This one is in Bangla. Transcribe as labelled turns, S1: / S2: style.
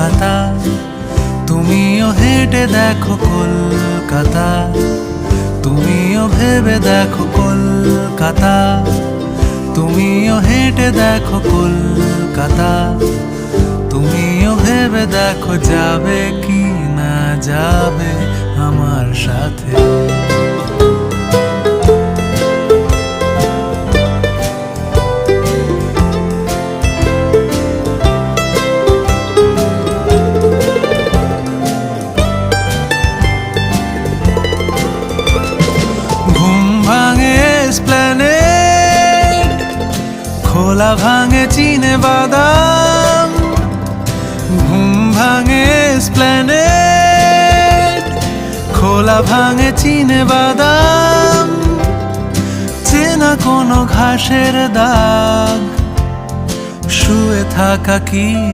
S1: কলকাতা, তুমিও হেঁটে দেখো কলকাতা, তুমিও ভেবে দেখো কলকাতা, তুমিও হেঁটে দেখো কলকাতা, তুমিও ভেবে দেখো যাবে কি না যাবে আমার সাথে। খোলা ভাঙে চিনে বাদাম, ঘুম ভাঙে এসপ্ল্যানেড, খোলা ভাঙে চিনে বাদাম, চেনা কোনো ঘাসের দাগ, শুয়ে থাকা কি